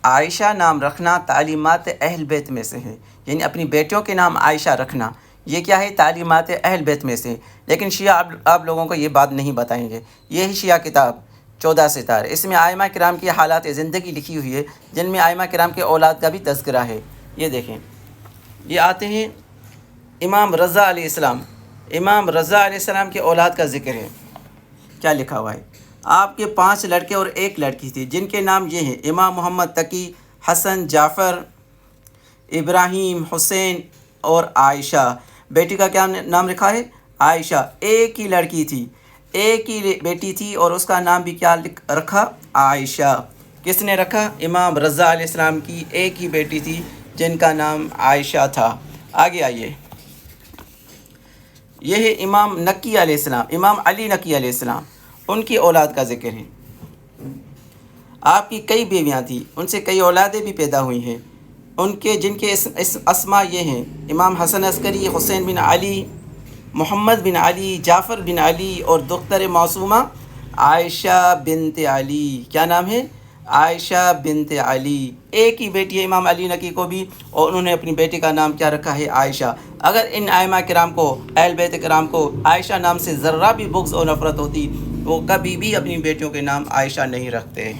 عائشہ نام رکھنا تعلیمات اہل بیت میں سے ہے، یعنی اپنی بیٹیوں کے نام عائشہ رکھنا یہ کیا ہے؟ تعلیمات اہل بیت میں سے۔ لیکن شیعہ آپ لوگوں کو یہ بات نہیں بتائیں گے۔ یہی شیعہ کتاب 14 ستار، اس میں ائمہ کرام کی حالات زندگی لکھی ہوئی ہے، جن میں ائمہ کرام کے اولاد کا بھی تذکرہ ہے۔ یہ دیکھیں، یہ آتے ہیں امام رضا علیہ السلام۔ امام رضا علیہ السلام کے اولاد کا ذکر ہے۔ کیا لکھا ہوا ہے؟ آپ کے 5 لڑکے اور 1 لڑکی تھی، جن کے نام یہ ہیں: امام محمد تقی، حسن، جعفر، ابراہیم، حسین اور عائشہ۔ بیٹی کا کیا نام رکھا ہے؟ عائشہ۔ ایک ہی لڑکی تھی، ایک ہی بیٹی تھی، اور اس کا نام بھی کیا رکھا؟ عائشہ۔ کس نے رکھا؟ امام رضا علیہ السلام کی ایک ہی بیٹی تھی جن کا نام عائشہ تھا۔ آگے آئیے، یہ ہے امام نقی علیہ السلام، امام علی نقی علیہ السلام، ان کی اولاد کا ذکر ہے۔ آپ کی کئی بیویاں تھیں، ان سے کئی اولادیں بھی پیدا ہوئی ہیں، جن کے اسماء یہ ہیں: امام حسن عسکری، حسین بن علی، محمد بن علی، جعفر بن علی، اور دختر معصومہ عائشہ بنت علی۔ کیا نام ہے؟ عائشہ بنت علی۔ ایک ہی بیٹی ہے امام علی نقی کو بھی، اور انہوں نے اپنی بیٹی کا نام کیا رکھا ہے؟ عائشہ۔ اگر ان ائمہ کرام کو، اہل بیت کرام کو عائشہ نام سے ذرہ بھی بغض اور نفرت ہوتی، وہ کبھی بھی اپنی بیٹیوں کے نام عائشہ نہیں رکھتے۔